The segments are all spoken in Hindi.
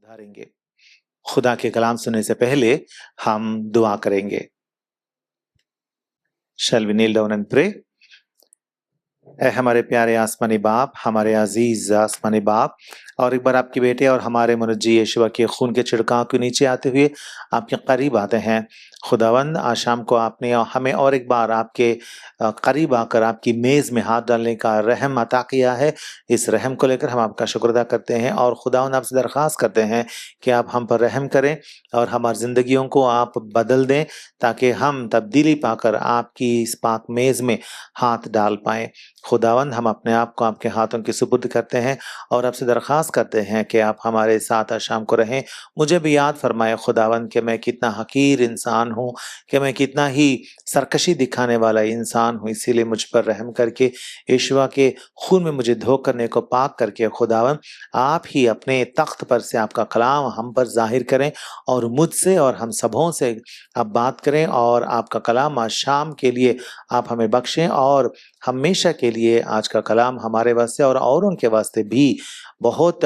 सुधारेंगे। खुदा के कलाम सुनने से पहले हम दुआ करेंगे। Shall we kneel down and pray? ऐ हमारे प्यारे आसमानी बाप, हमारे अजीज आसमानी बाप, और एक बार आपके बेटे और हमारे मुनज्जी यीशु के खून के छिड़काव के नीचे आते हुए आपके करीब आते हैं। खुदावंद, आज शाम को आपने हमें और एक बार आपके करीब आकर आपकी मेज़ में हाथ डालने का रहम अता किया है। इस रहम को लेकर हम आपका शुक्र अदा करते हैं और खुदावंद आपसे दरख्वास्त करते हैं कि आप हम पर रहम करें और हमारी ज़िंदगियों को आप बदल दें, ताकि हम तब्दीली पाकर आपकी इस पाक मेज़ में हाथ डाल पाएँ। खुदावंद, हम अपने आप को आपके हाथों के सुपुर्द करते हैं और आपसे दरख्वास्त करते हैं कि आप हमारे साथ आज शाम को रहें। मुझे भी याद फरमाए खुदावंद कि मैं कितना हकीर इंसान हूँ, कि मैं कितना ही सरकशी दिखाने वाला इंसान हूँ। इसीलिए मुझ पर रहम करके यीशु के खून में मुझे धो करने को पाक करके खुदावंद आप ही अपने तख्त पर से आपका कलाम हम पर जाहिर करें और मुझसे और हम सबों से आप बात करें और आपका कलाम आज शाम के लिए आप हमें बख्शें और हमेशा के लिए आज का कलाम हमारे वास्ते और औरों के वास्ते भी बहुत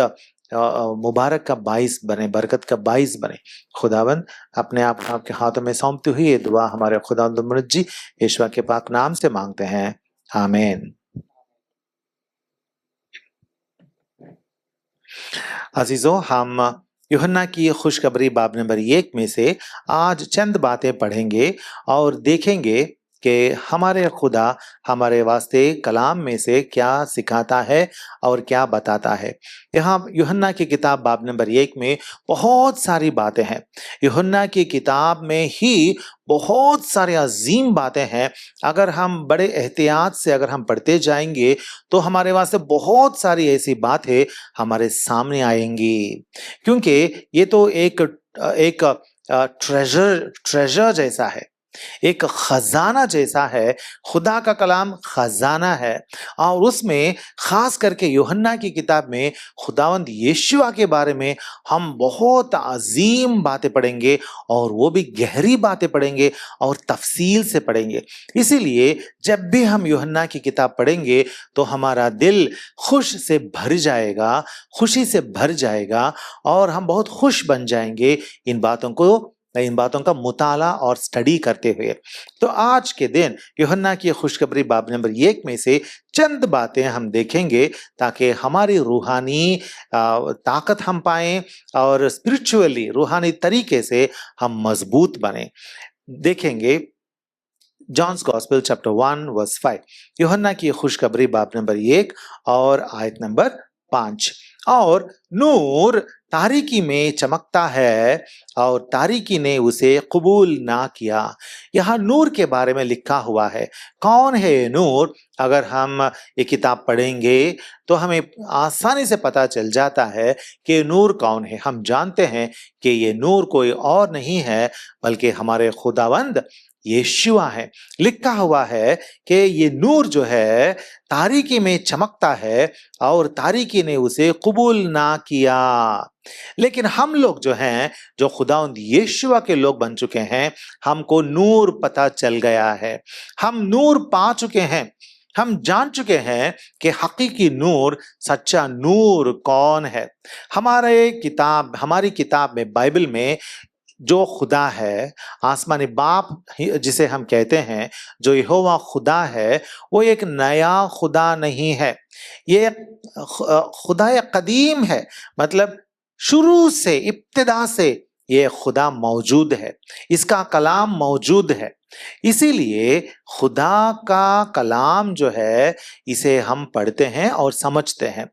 मुबारक का बाइस बने, बरकत का बाइस बने। खुदावंद, अपने आप आपके हाथों में सौंपते हुए ये दुआ हमारे खुदावंद मुनज्जी यीशु के पाक नाम से मांगते हैं, आमीन। अजीजों, हम यूहन्ना की खुशखबरी बाब नंबर 1 में से आज चंद बातें पढ़ेंगे और देखेंगे कि हमारे खुदा हमारे वास्ते कलाम में से क्या सिखाता है और क्या बताता है। यहाँ यूहन्ना की किताब बाब नंबर 1 में बहुत सारी बातें हैं। यूहन्ना की किताब में ही बहुत सारे अजीम बातें हैं। अगर हम बड़े एहतियात से अगर हम पढ़ते जाएंगे तो हमारे वास्ते बहुत सारी ऐसी बातें हमारे सामने आएंगी, क्योंकि ये तो एक ट्रेजर जैसा है, एक खजाना जैसा है। खुदा का कलाम खजाना है और उसमें खास करके यूहन्ना की किताब में खुदावंद यीशु के बारे में हम बहुत अजीम बातें पढ़ेंगे और वो भी गहरी बातें पढ़ेंगे और तफसील से पढ़ेंगे। इसीलिए जब भी हम यूहन्ना की किताब पढ़ेंगे तो हमारा दिल खुश से भर जाएगा, खुशी से भर जाएगा और हम बहुत खुश बन जाएंगे इन बातों का मुताला और स्टडी करते हुए। तो आज के दिन यूहन्ना की खुशखबरी बाब नंबर 1 में से चंद बातें हम देखेंगे ताकि हमारी रूहानी ताकत हम पाएं और स्पिरिचुअली रूहानी तरीके से हम मजबूत बने। देखेंगे जॉन्स गॉस्पेल चैप्टर 1 वर्स 5, यूहन्ना की खुशखबरी बाब नंबर 1 और आयत नंबर 5। और नूर तारीकी में चमकता है और तारीकी ने उसे कबूल ना किया। यहाँ नूर के बारे में लिखा हुआ है। कौन है ये नूर? अगर हम ये किताब पढ़ेंगे तो हमें आसानी से पता चल जाता है कि नूर कौन है। हम जानते हैं कि ये नूर कोई और नहीं है बल्कि हमारे खुदावंद यीशुआ है। लिखा हुआ है कि ये नूर जो है तारीकी में चमकता है और तारीकी ने उसे कबूल ना किया। लेकिन हम लोग जो हैं, जो खुदावंद यीशुआ के लोग बन चुके हैं, हमको नूर पता चल गया है। हम नूर पा चुके हैं। हम जान चुके हैं कि हकीकी नूर, सच्चा नूर कौन है। हमारी किताब में, बाइबल में जो खुदा है, आसमानी बाप जिसे हम कहते हैं, जो यहोवा खुदा है, वो एक नया खुदा नहीं है। ये खुदा कदीम है, मतलब शुरू से, इब्तिदा से ये खुदा मौजूद है, इसका कलाम मौजूद है। इसीलिए खुदा का कलाम जो है इसे हम पढ़ते हैं और समझते हैं।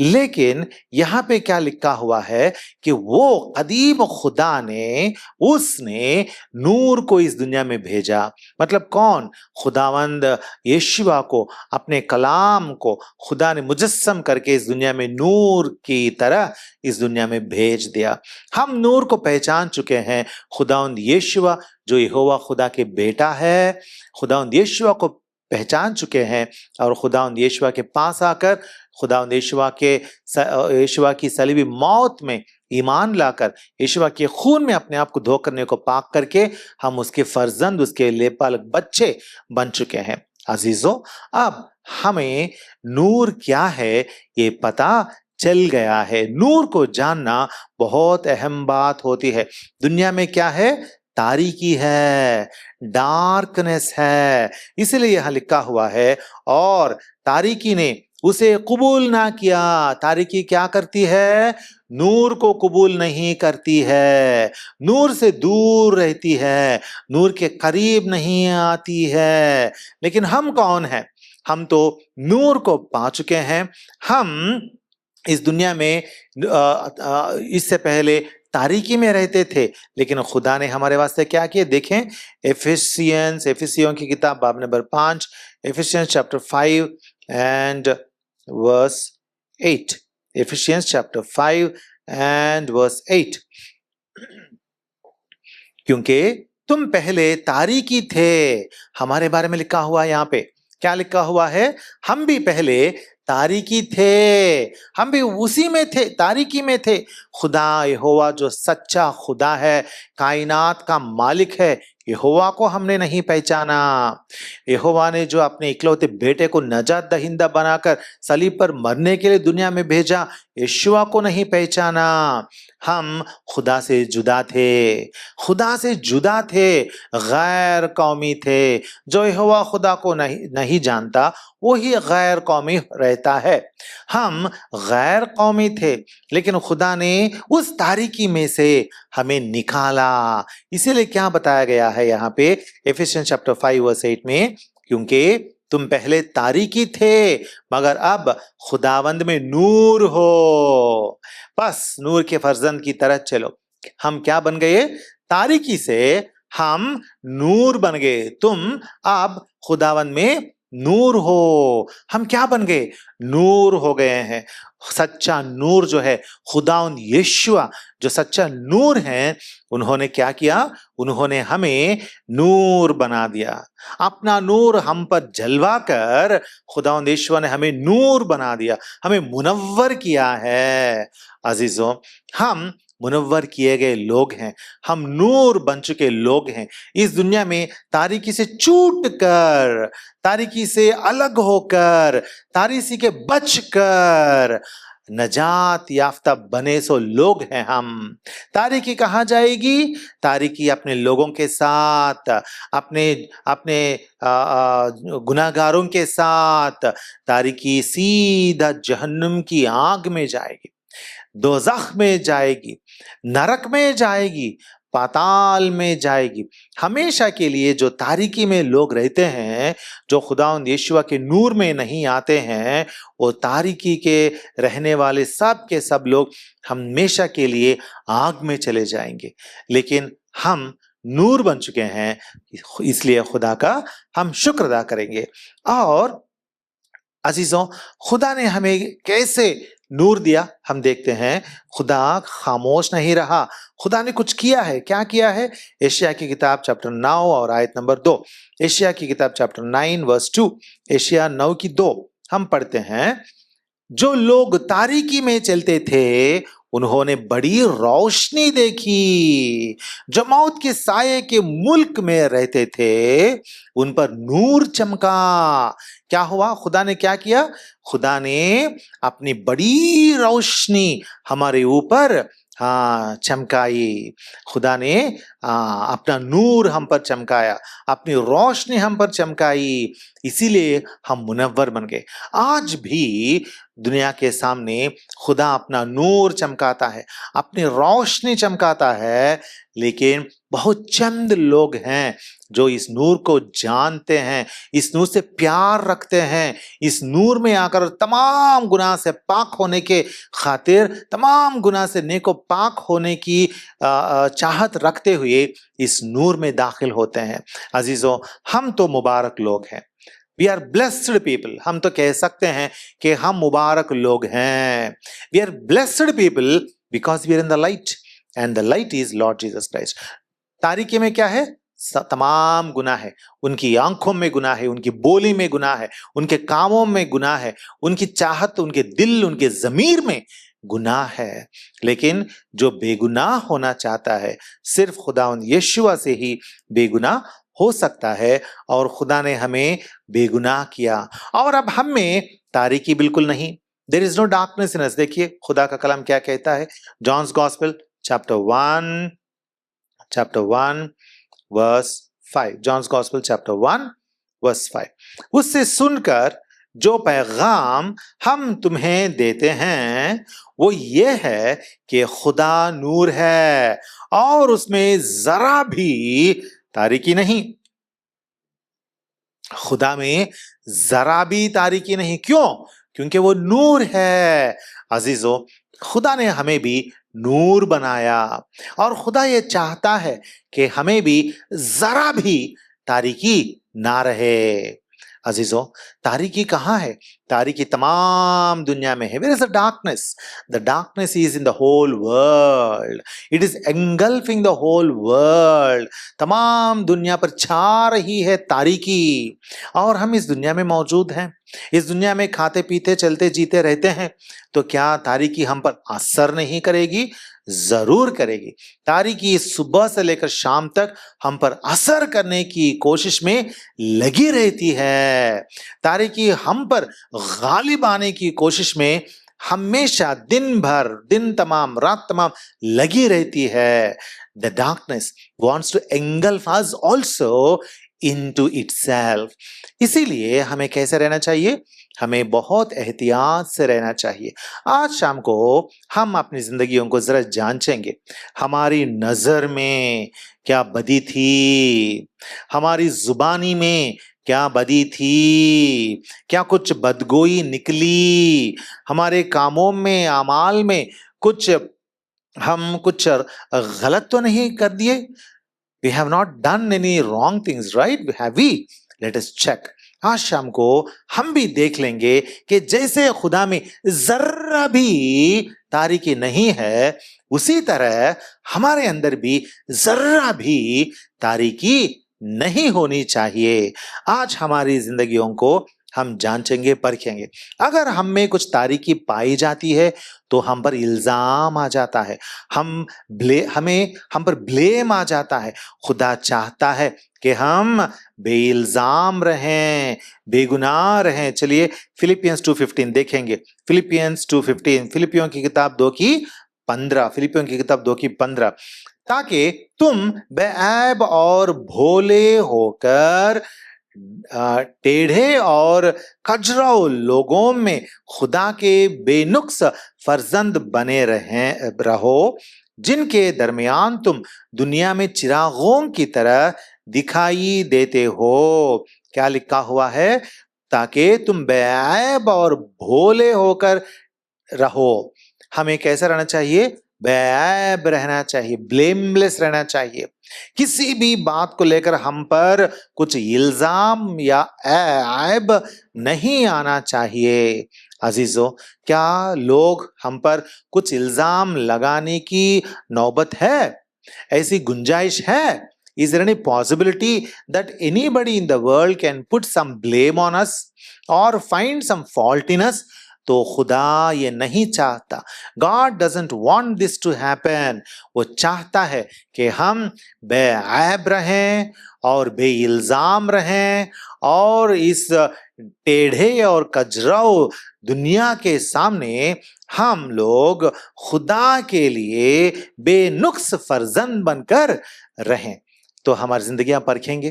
लेकिन यहाँ पे क्या लिखा हुआ है कि वो कदीम खुदा ने, उसने नूर को इस दुनिया में भेजा। मतलब कौन? खुदावंद यीशुआ को, अपने कलाम को खुदा ने मुजस्सम करके इस दुनिया में नूर की तरह इस दुनिया में भेज दिया। हम नूर को पहचान चुके हैं। खुदावंद यीशुआ जो यहोवा खुदा के बेटा है, खुदावंद यीशुआ को पहचान चुके हैं और खुदावंद यीशुआ के पास आकर खुदावंद यीशुआ की सलीबी मौत में ईमान लाकर यीशुआ के खून में अपने आप को धो करने को पाक करके हम उसके फर्जंद, उसके लेपालक बच्चे बन चुके हैं। अजीजों, अब हमें नूर क्या है ये पता चल गया है। नूर को जानना बहुत अहम बात होती है। दुनिया में क्या है? तारीकी है, डार्कनेस है। इसलिए यहां लिखा हुआ है, और तारीकी ने उसे कबूल ना किया। तारीकी क्या करती है? नूर को कबूल नहीं करती है, नूर से दूर रहती है, नूर के करीब नहीं आती है। लेकिन हम कौन हैं? हम तो नूर को पा चुके हैं। हम इस दुनिया में इससे पहले तारीकी में रहते थे, लेकिन खुदा ने हमारे वास्ते क्या किया? देखें, एफिसियों की किताब बाब number 5, Ephesians chapter 5 and verse 8। Ephesians chapter 5 and verse 8। क्योंकि तुम पहले तारीकी थे। हमारे बारे में लिखा हुआ यहाँ पे क्या लिखा हुआ है? हम भी पहले तारीकी थे, हम भी उसी में थे, तारीकी में थे। खुदा यहोवा जो सच्चा खुदा है, कायनात का मालिक है, यहोवा को हमने नहीं पहचाना। यहोवा ने जो अपने इकलौते बेटे को नजात दहिंदा बनाकर सलीब पर मरने के लिए दुनिया में भेजा, यहोवा को नहीं पहचाना। हम खुदा से जुदा थे, खुदा से जुदा थे, गैर कौमी थे। जो यहोवा खुदा को नहीं जानता, वही गैर कौमी रहता है। हम गैर कौमी थे, लेकिन खुदा ने उस तारीकी में से हमें निकाला। इसीलिए क्या बताया गया है यहाँ पे एफिसियंस चैप्टर 5 वर्स 8 में? क्योंकि तुम पहले तारीकी थे, मगर अब खुदावंद में नूर हो। बस नूर के फर्जंद की तरह चलो। हम क्या बन गए? तारीकी से हम नूर बन गए। तुम अब खुदावंद में नूर हो। हम क्या बन गए? नूर हो गए हैं। सच्चा नूर जो है, खुदावंद यीशुआ जो सच्चा नूर है, उन्होंने क्या किया? उन्होंने हमें नूर बना दिया। अपना नूर हम पर जलवा कर खुदावंद यीशुआ ने हमें नूर बना दिया, हमें मुनव्वर किया है। अजीजों, हम मुनव्वर किए गए लोग हैं, हम नूर बन चुके लोग हैं। इस दुनिया में तारीकी से छूट कर, तारीकी से अलग होकर, तारीकी के बचकर नजात याफ्ता बने सो लोग हैं हम। तारीकी कहाँ जाएगी? तारीकी अपने लोगों के साथ, अपने अपने गुनाहगारों के साथ। तारीकी सीधा जहन्नुम की आग में जाएगी, दोज़ख में जाएगी, नरक में जाएगी, पाताल में जाएगी। हमेशा के लिए जो तारीकी में लोग रहते हैं, जो खुदावंद यीशुआ के नूर में नहीं आते हैं, वो तारीकी के रहने वाले सब के सब लोग हमेशा के लिए आग में चले जाएंगे। लेकिन हम नूर बन चुके हैं, इसलिए खुदा का हम शुक्र अदा करेंगे। और अजीजों, खुदा ने हमें कैसे नूर दिया हम देखते हैं। खुदा खामोश नहीं रहा, खुदा ने कुछ किया है। क्या किया है? एशिया की किताब चैप्टर 9 और आयत नंबर 2। एशिया की किताब चैप्टर 9 वर्स 2। एशिया 9 की 2 हम पढ़ते हैं। जो लोग तारीकी में चलते थे, उन्होंने बड़ी रोशनी देखी। जो मौत के साये के मुल्क में रहते थे, उन पर नूर चमका। क्या हुआ? खुदा ने क्या किया? खुदा ने अपनी बड़ी रोशनी हमारे ऊपर चमकाई। खुदा ने अपना नूर हम पर चमकाया, अपनी रोशनी हम पर चमकाई, इसीलिए हम मुनव्वर बन गए। आज भी दुनिया के सामने खुदा अपना नूर चमकाता है, अपनी रोशनी चमकाता है, लेकिन बहुत चंद लोग हैं जो इस नूर को जानते हैं, इस नूर से प्यार रखते हैं, इस नूर में आकर तमाम गुनाह से पाक होने के खातिर, तमाम गुनाह से नेको पाक होने की चाहत रखते हुए इस नूर में दाखिल होते हैं। अजीजों, हम तो मुबारक लोग हैं। We are blessed people. हम तो कह सकते हैं कि हम मुबारक लोग हैं। We are blessed people because we are in the light, and the light is Lord Jesus Christ. तारीकी में क्या है? तमाम गुनाह है। उनकी आंखों में गुनाह है, उनकी बोली में गुनाह है, उनके कामों में गुनाह है, उनकी चाहत, उनके दिल, उनके ज़मीर में गुनाह है। लेकिन जो बेगुनाह होना चाहता है, सिर्फ खुदावंद यीशुआ से ही बेगुनाह हो सकता है। और खुदा ने हमें बेगुनाह किया, और अब हम में तारीकी बिल्कुल नहीं, there is no darkness in us. देखिए खुदा का कलाम क्या कहता है, John's gospel chapter 1 verse 5, John's gospel chapter 1 verse 5, उससे सुनकर जो पैगाम हम तुम्हें देते हैं वो ये है कि खुदा नूर है और उसमें जरा भी तारीकी नहीं। खुदा में जरा भी तारीकी नहीं। क्यों? क्योंकि वो नूर है। अजीजों, खुदा ने हमें भी नूर बनाया और खुदा ये चाहता है कि हमें भी जरा भी तारीकी ना रहे। अजीजों, तारीकी कहाँ है? तारीकी तमाम दुनिया में है। Where is the darkness? The darkness is in the whole world. It is engulfing the whole world. तमाम दुनिया पर छा रही है तारीकी और हम इस दुनिया में मौजूद हैं। इस दुनिया में खाते पीते चलते जीते रहते हैं। तो क्या तारीकी हम पर असर नहीं करेगी? जरूर करेगी। तारीकी सुबह से लेकर शाम तक हम पर असर करने की कोशिश में लगी रहती है। तारीकी हम पर गालिब आने की कोशिश में हमेशा दिन भर, दिन तमाम, रात तमाम लगी रहती है। The darkness wants to engulf us also into itself। इसीलिए हमें कैसे रहना चाहिए? हमें बहुत एहतियात से रहना चाहिए। आज शाम को हम अपनी जिंदगियों को जरा जांचेंगे। हमारी नजर में क्या बदी थी? हमारी जुबानी में क्या बदी थी? क्या कुछ बदगोई निकली? हमारे कामों में, अमाल में हम कुछ गलत तो नहीं कर दिए? We have not done any wrong things, right? Have we? Let us check। आज शाम को हम भी देख लेंगे कि जैसे खुदा में जर्रा भी तारीकी नहीं है, उसी तरह हमारे अंदर भी जर्रा भी तारीकी नहीं होनी चाहिए। आज हमारी जिंदगियों को हम जांचेंगे, परखेंगे। अगर हम में कुछ तारीकी पाई जाती है तो हम पर इल्जाम आ जाता है, हम पर ब्लेम आ जाता है। खुदा चाहता है कि हम बेइल्जाम रहें, बेगुनाह रहें। चलिए फिलिपियंस 2:15 देखेंगे। फिलिपियंस 2:15, फिलिपियों की किताब 2:15, फिलिपियों की किताब 2:15, ताकि तुम बेऐब और भोले होकर टेढ़े और कजराओ लोगों में खुदा के बेनुक्स फर्जंद बने रहो, जिनके दरमियान तुम दुनिया में चिरागों की तरह दिखाई देते हो। क्या लिखा हुआ है? ताकि तुम बेऐब और भोले होकर रहो। हमें कैसा रहना चाहिए? बेऐब रहना चाहिए, ब्लेमलेस रहना चाहिए। किसी भी बात को लेकर हम पर कुछ इल्जाम या ऐब नहीं आना चाहिए। अजीजों, क्या लोग हम पर कुछ इल्जाम लगाने की नौबत है? ऐसी गुंजाइश है? Is there any possibility that anybody in the world can put some blame on us or find some fault in us? तो खुदा ये नहीं चाहता। God doesn't want this to happen। वो चाहता है कि हम बेऐब रहें और बेइल्जाम रहें और इस टेढ़े और कजराओ दुनिया के सामने हम लोग खुदा के लिए बेनुक्स फर्जंद बनकर रहें। तो हमारी जिंदगियां परखेंगे,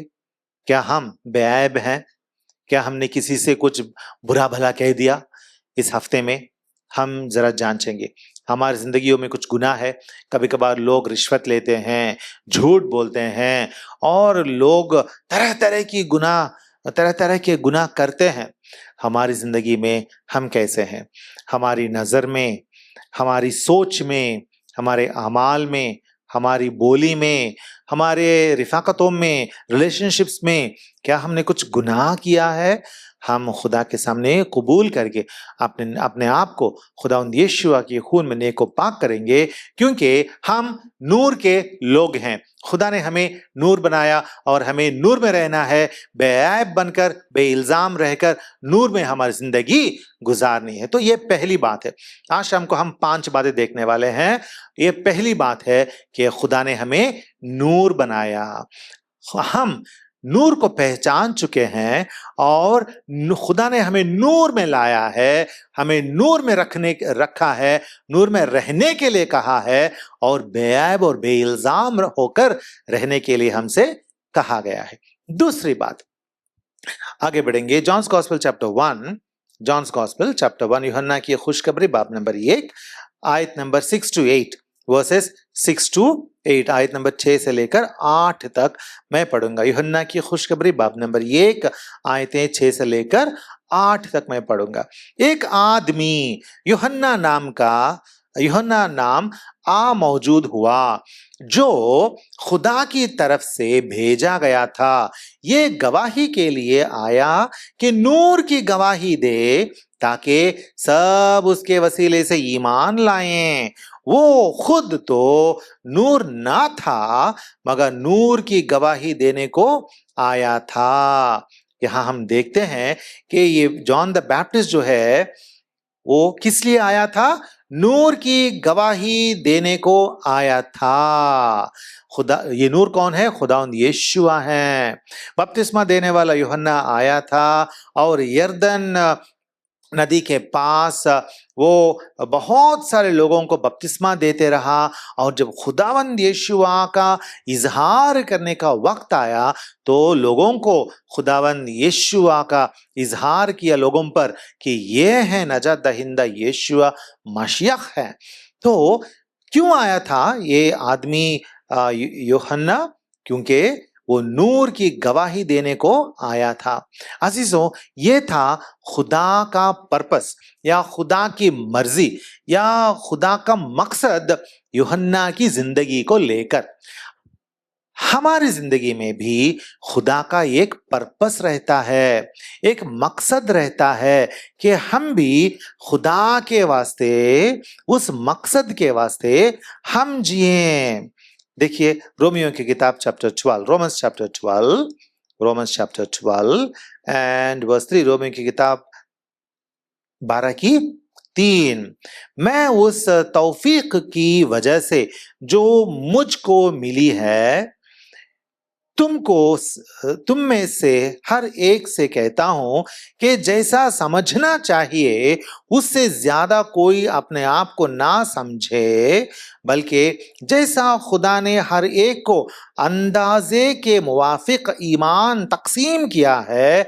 क्या हम बेऐब हैं? क्या हमने किसी से कुछ बुरा भला कह दिया? इस हफ्ते में हम जरा जांचेंगे। हमारी जिंदगियों में कुछ गुनाह है। कभी कभार लोग रिश्वत लेते हैं, झूठ बोलते हैं और लोग तरह तरह के गुनाह करते हैं। हमारी जिंदगी में हम कैसे हैं? हमारी नजर में, हमारी सोच में, हमारे अमाल में, हमारी बोली में, हमारे रिफाकतों में, रिलेशनशिप्स में क्या हमने कुछ गुनाह किया है? हम खुदा के सामने कबूल करके अपने आप को खुदावंद यीशु के खून में नेको पाक करेंगे, क्योंकि हम नूर के लोग हैं। खुदा ने हमें नूर बनाया और हमें नूर में रहना है, बेऐब बनकर, बेइल्जाम रहकर नूर में हमारी जिंदगी गुजारनी है। तो ये पहली बात है। आज शाम को हम 5 बातें देखने वाले हैं। ये पहली बात है कि खुदा ने हमें नूर बनाया। हम नूर को पहचान चुके हैं और खुदा ने हमें नूर में लाया है, हमें नूर में रखा है, नूर में रहने के लिए कहा है और बेऐब और बेइल्जाम होकर रहने के लिए हमसे कहा गया है। दूसरी बात, आगे बढ़ेंगे। जॉन्स गॉस्पेल चैप्टर 1, यूहन्ना की खुशखबरी बाब नंबर 1 आयत नंबर 6 to 8, वर्सेस 6 to 8, आयत नंबर 6 से लेकर 8 तक मैं पढ़ूंगा। यूहन्ना की खुशखबरी बाब नंबर 1 आयतें 6 से लेकर 8 तक मैं पढ़ूंगा। एक आदमी यूहन्ना नाम मौजूद हुआ जो खुदा की तरफ से भेजा गया था। ये गवाही के लिए आया कि नूर की गवाही दे ताकि सब उसके वसीले से ईमान लाएं। वो खुद तो नूर ना था मगर नूर की गवाही देने को आया था। यहाँ हम देखते हैं कि ये जॉन द बैप्टिस्ट जो है वो किस लिए आया था? नूर की गवाही देने को आया था। ये नूर कौन है? खुदावंद यीशुआ है। बपतिस्मा देने वाला यूहन्ना आया था और यरदन नदी के पास वो बहुत सारे लोगों को बपतिस्मा देते रहा और जब खुदावंद यीशुआ का इजहार करने का वक्त आया तो लोगों को खुदावंद यीशुआ का इजहार किया लोगों पर कि ये है नजात दहिंदा यीशुआ मसीह है। तो क्यों आया था ये आदमी यूहन्ना? क्योंकि वो नूर की गवाही देने को आया था। अजीजों, ये था खुदा का पर्पस या खुदा की मर्जी या खुदा का मकसद यूहन्ना की जिंदगी को लेकर। हमारी जिंदगी में भी खुदा का एक पर्पस रहता है, एक मकसद रहता है कि हम भी खुदा के वास्ते, उस मकसद के वास्ते हम जिए। देखिए रोमियो की किताब रोमन्स चैप्टर 12 एंड वर्स 3, रोमियो की किताब 12 की 3, मैं उस तौफीक की वजह से जो मुझको मिली है तुम में से हर एक से कहता हूं कि जैसा समझना चाहिए उससे ज्यादा कोई अपने आप को ना समझे, बल्कि जैसा खुदा ने हर एक को अंदाजे के मुवाफिक ईमान तकसीम किया है,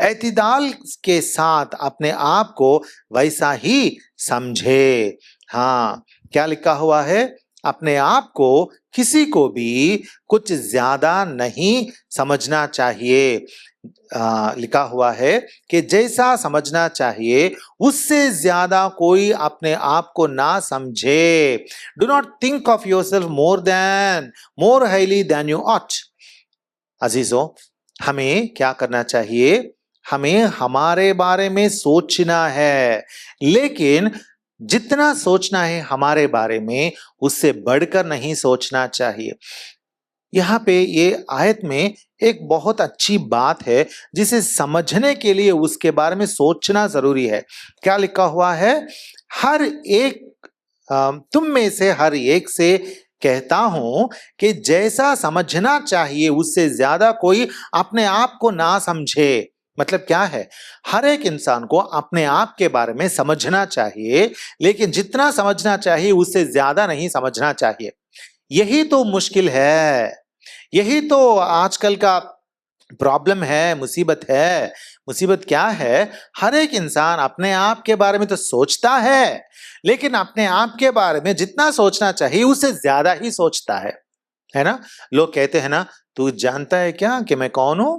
एतदाल के साथ अपने आप को वैसा ही समझे। हाँ, क्या लिखा हुआ है? अपने आप को किसी को भी कुछ ज्यादा नहीं समझना चाहिए। लिखा हुआ है कि जैसा समझना चाहिए उससे ज्यादा कोई अपने आप को ना समझे। Do not think of yourself more highly than you ought. अजीजों, हमें क्या करना चाहिए? हमें हमारे बारे में सोचना है, लेकिन जितना सोचना है हमारे बारे में उससे बढ़कर नहीं सोचना चाहिए। यहाँ पे ये आयत में एक बहुत अच्छी बात है जिसे समझने के लिए उसके बारे में सोचना जरूरी है। क्या लिखा हुआ है? हर एक तुम में से हर एक से कहता हूं कि जैसा समझना चाहिए उससे ज्यादा कोई अपने आप को ना समझे। मतलब क्या है? हर एक इंसान को अपने आप के बारे में समझना चाहिए, लेकिन जितना समझना चाहिए उससे ज्यादा नहीं समझना चाहिए। यही तो मुश्किल है, यही तो आजकल का प्रॉब्लम है, मुसीबत है। मुसीबत क्या है? हर एक इंसान अपने आप के बारे में तो सोचता है, लेकिन अपने आप के बारे में जितना सोचना चाहिए उससे ज्यादा ही सोचता है ना? लोग कहते हैं ना, तू जानता है क्या कि मैं कौन हूं?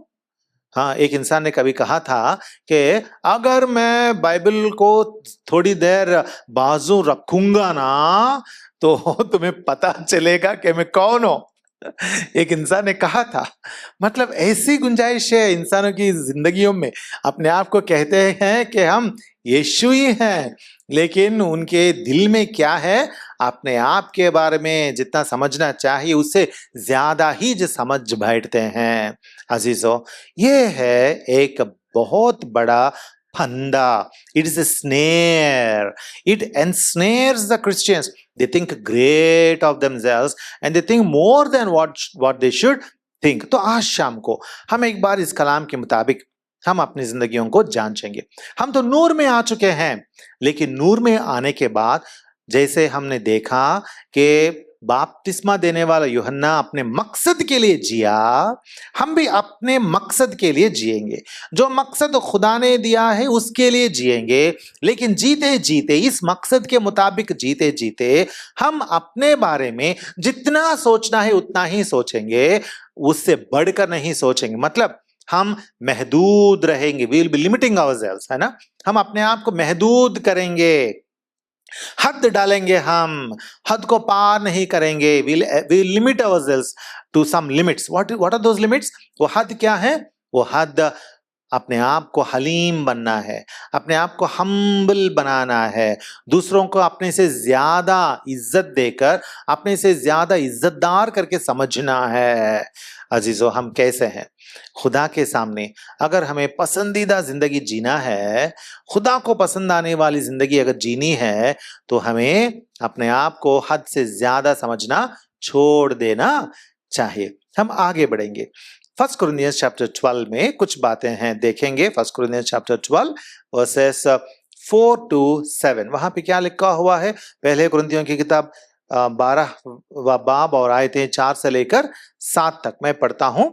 हाँ, एक इंसान ने कभी कहा था कि अगर मैं बाइबल को थोड़ी देर बाजू रखूंगा ना तो तुम्हें पता चलेगा कि मैं कौन हूं। एक इंसान ने कहा था। मतलब ऐसी गुंजाइश है इंसानों की जिंदगियों में, अपने आप को कहते हैं कि हम यीशु ही हैं, लेकिन उनके दिल में क्या है? अपने आप के बारे में जितना समझना चाहिए उससे ज्यादा ही जो समझ बैठते हैं। अजीजों, ये है एक बहुत बड़ा फंदा। It is a snare. It ensnares the Christians. They think great of themselves and they think more than what they should think. तो आज शाम को हम एक बार इस कलाम के मुताबिक हम अपनी जिंदगियों को जांचेंगे। हम तो नूर में आ चुके हैं, लेकिन नूर में आने के बाद जैसे हमने देखा कि बपतिस्मा देने वाला यूहन्ना अपने मकसद के लिए जिया, हम भी अपने मकसद के लिए जिएंगे। जो मकसद खुदा ने दिया है उसके लिए जिएंगे, लेकिन जीते जीते, इस मकसद के मुताबिक जीते जीते, हम अपने बारे में जितना सोचना है उतना ही सोचेंगे, उससे बढ़कर नहीं सोचेंगे। मतलब हम महदूद रहेंगे, we will be limiting ourselves, है ना। हम अपने आप को महदूद करेंगे, हद डालेंगे, हम हद को पार नहीं करेंगे। We limit ourselves to some limits. What are those limits? वो हद क्या है? वो हद अपने आप को हलीम बनना है, अपने आप को हम्बल बनाना है, दूसरों को अपने से ज्यादा इज्जत देकर, अपने से ज्यादा इज्जतदार करके समझना है। अजीजों, हम कैसे हैं खुदा के सामने? अगर हमें पसंदीदा जिंदगी जीना है, खुदा को पसंद आने वाली जिंदगी अगर जीनी है, तो हमें अपने आप को हद से ज्यादा समझना छोड़ देना चाहिए। हम आगे बढ़ेंगे। 1 Corinthians chapter 12 में कुछ बातें हैं, देखेंगे। 1 Corinthians chapter 12 वर्सेस 4 to 7। वहां पे क्या लिखा हुआ है? पहले कुरिन्थियों की किताब 12 बाब और आयतें 4 से लेकर 7 तक मैं पढ़ता हूं।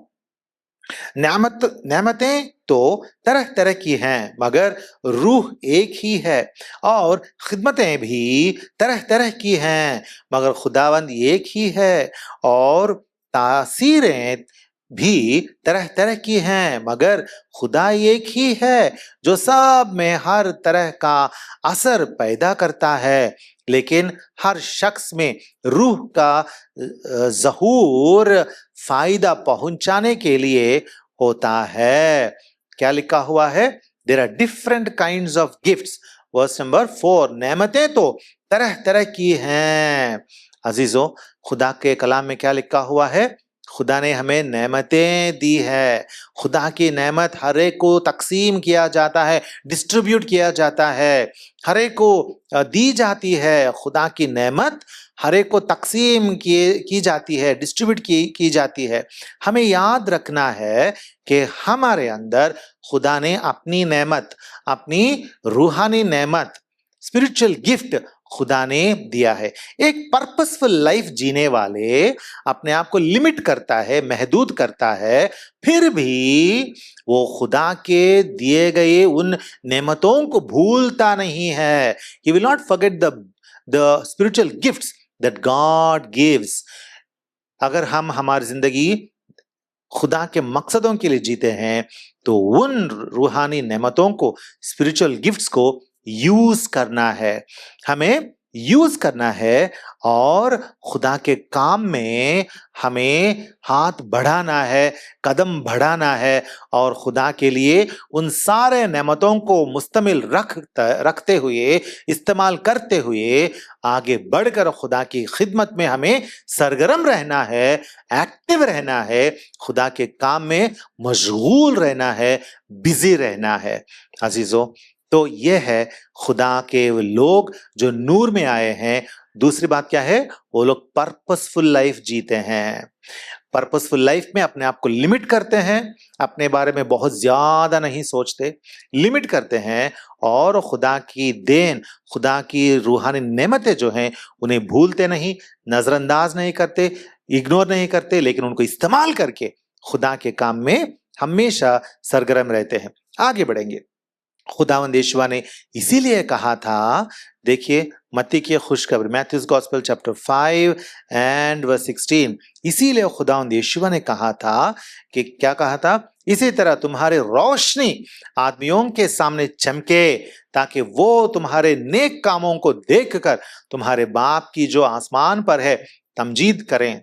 नेमतें तो तरह तरह की हैं, मगर रूह एक ही है। और खिदमतें भी तरह तरह की हैं, मगर खुदावंद एक ही है। और तासीरें भी तरह तरह की हैं, मगर खुदा एक ही है, जो सब में हर तरह का असर पैदा करता है। लेकिन हर शख्स में रूह का ज़हूर फायदा पहुंचाने के लिए होता है। क्या लिखा हुआ है? There are different kinds of gifts. Verse number 4, नेमतें तो तरह तरह की हैं। अजीजों, खुदा के कलाम में क्या लिखा हुआ है? खुदा ने हमें नेमतें दी है। खुदा की नेमत हर एक को तकसीम किया जाता है, डिस्ट्रीब्यूट किया जाता है, हर एक को दी जाती है। खुदा की नेमत हर एक को तकसीम की जाती है, डिस्ट्रीब्यूट की जाती है। हमें याद रखना है कि हमारे अंदर खुदा ने अपनी नेमत, अपनी रूहानी नेमत, स्पिरिचुअल गिफ्ट खुदा ने दिया है। एक पर्पसफुल लाइफ जीने वाले अपने आप को लिमिट करता है, महदूद करता है, फिर भी वो खुदा के दिए गए उन नेमतों को भूलता नहीं है। He will not forget the spiritual gifts that God gives। अगर हम हमारी जिंदगी खुदा के मकसदों के लिए जीते हैं, तो उन रूहानी नेमतों को, स्पिरिचुअल गिफ्ट्स को यूज करना है, हमें यूज करना है। और खुदा के काम में हमें हाथ बढ़ाना है, कदम बढ़ाना है, और खुदा के लिए उन सारे नेमतों को मुस्तमिल रखते हुए, इस्तेमाल करते हुए आगे बढ़कर खुदा की खिदमत में हमें सरगर्म रहना है, एक्टिव रहना है, खुदा के काम में मशगूल रहना है, बिजी रहना है। अजीजों, तो ये है खुदा के लोग जो नूर में आए हैं। दूसरी बात क्या है? वो लोग पर्पसफुल लाइफ जीते हैं। पर्पसफुल लाइफ में अपने आप को लिमिट करते हैं, अपने बारे में बहुत ज्यादा नहीं सोचते, लिमिट करते हैं, और खुदा की देन, खुदा की रूहानी नेमतें जो हैं उन्हें भूलते नहीं, नजरअंदाज नहीं करते, इग्नोर नहीं करते, लेकिन उनको इस्तेमाल करके खुदा के काम में हमेशा सरगर्म रहते हैं। आगे बढ़ेंगे। खुदावंद यीशुआ ने इसीलिए कहा था, देखिए मत्ती की खुशखबरी, Matthew's gospel chapter 5 and verse 16, इसीलिए खुदावंद यीशुआ ने कहा था कि क्या कहा था? इसी तरह तुम्हारे रोशनी आदमियों के सामने चमके, ताकि वो तुम्हारे नेक कामों को देखकर तुम्हारे बाप की जो आसमान पर है तमजीद करें।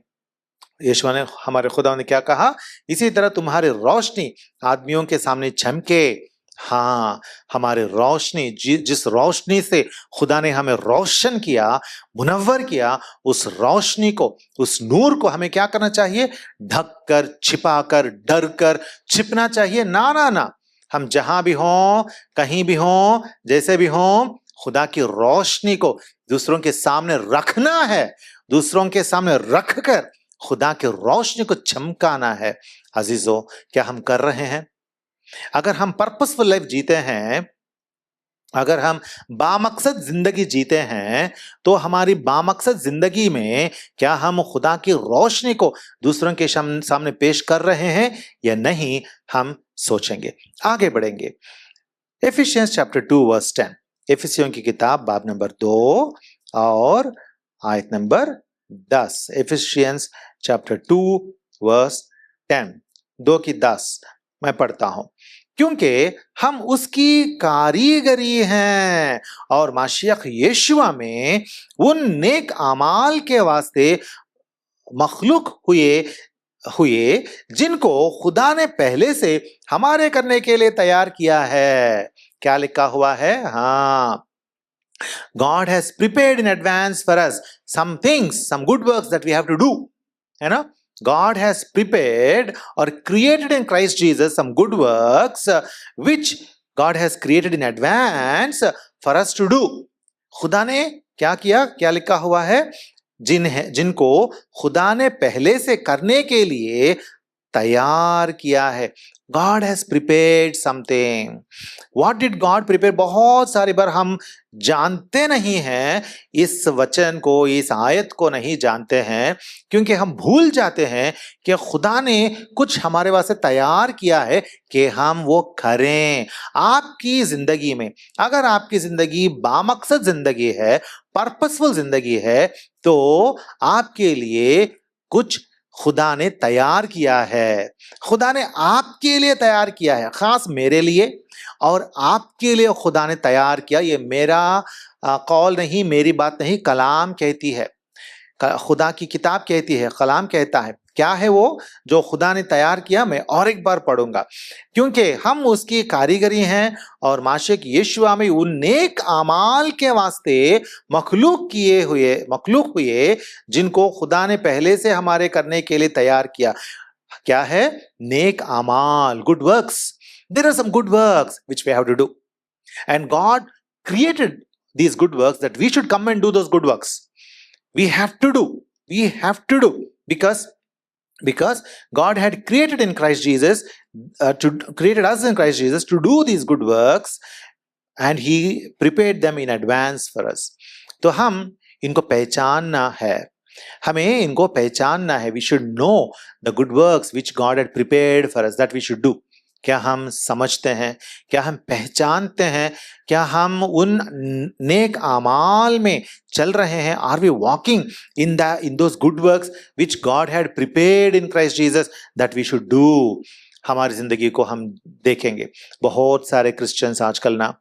यीशुआ ने, हमारे खुदा ने क्या कहा? इसी तरह तुम्हारे रोशनी आदमियों के सामने चमके। हाँ, हमारे रोशनी, जिस रोशनी से खुदा ने हमें रोशन किया, मुनव्वर किया, उस रोशनी को, उस नूर को हमें क्या करना चाहिए? ढक कर, छिपा कर, डर कर छिपना चाहिए ना, ना, ना। हम जहां भी हों, कहीं भी हों, जैसे भी हों, खुदा की रोशनी को दूसरों के सामने रखना है। दूसरों के सामने रखकर खुदा की रोशनी को चमकाना है। अजीजों, क्या हम कर रहे हैं? अगर हम पर्पसफुल लाइफ जीते हैं, अगर हम बामकसद जिंदगी जीते हैं, तो हमारी बामकसद जिंदगी में क्या हम खुदा की रोशनी को दूसरों के सामने पेश कर रहे हैं या नहीं, हम सोचेंगे। आगे बढ़ेंगे। एफिशियंस चैप्टर 2 वर्स 10, एफिसियों की किताब बाब नंबर 2 और आयत नंबर 10। एफिशियंस चैप्टर 2 वर्स 10, 2 की 10 मैं पढ़ता हूं। क्योंकि हम उसकी कारीगरी हैं और माशियख यीशुआ में उन नेक आमाल के वास्ते मखलूक हुए हुए जिनको खुदा ने पहले से हमारे करने के लिए तैयार किया है। क्या लिखा हुआ है? हाँ, God has prepared in advance for us some things, some good works that we have to do. है ना? God has prepared or created in Christ Jesus some good works which God has created in advance for us to do. खुदा ने क्या किया? क्या लिखा हुआ है? जिनको खुदा ने पहले से करने के लिए तैयार किया है। God has prepared something. What did God prepare? बहुत सारी बार हम जानते नहीं हैं इस वचन को, इस आयत को नहीं जानते हैं, क्योंकि हम भूल जाते हैं कि खुदा ने कुछ हमारे वास्ते तैयार किया है कि हम वो करें। आपकी जिंदगी में, अगर आपकी जिंदगी बामकसद जिंदगी है, पर्पसफुल जिंदगी है, तो आपके लिए कुछ खुदा ने तैयार किया है। खुदा ने आपके लिए तैयार किया है, खास मेरे लिए और आपके लिए खुदा ने तैयार किया। ये मेरा कौल नहीं, मेरी बात नहीं, कलाम कहती है, खुदा की किताब कहती है, कलाम कहता है। क्या है वो जो खुदा ने तैयार किया? मैं और एक बार पढ़ूंगा। क्योंकि हम उसकी कारीगरी हैं और माशिक यीशुआ में उन नेक आमाल के वास्ते मखलूक हुए जिनको खुदा ने पहले से हमारे करने के लिए तैयार किया। क्या है? नेक आमाल, good works. There are some good works which we have to do, and God created these good works that we should come and do those good works. We have to do because God had created in Christ Jesus created us in Christ Jesus to do these good works, and He prepared them in advance for us. तो हम इनको पहचानना है, हमें इनको पहचानना है। We should know the good works which God had prepared for us that we should do. क्या हम समझते हैं? क्या हम पहचानते हैं? क्या हम उन नेक आमाल में चल रहे हैं? Are we walking in those good works which God had prepared in Christ Jesus that we should do? हमारी जिंदगी को हम देखेंगे, बहुत सारे क्रिश्चियंस आजकल ना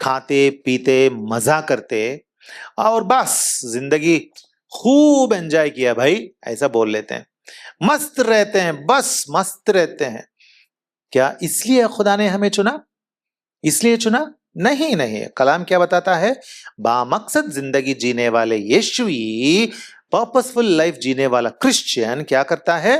खाते पीते मजा करते और बस जिंदगी खूब एंजॉय किया भाई, ऐसा बोल लेते हैं, मस्त रहते हैं, बस मस्त रहते हैं। क्या इसलिए खुदा ने हमें चुना? इसलिए चुना? नहीं नहीं। कलाम क्या बताता है? बामकसद जिंदगी जीने वाले यीशुई, पर्पसफुल लाइफ जीने वाला क्रिश्चियन क्या करता है?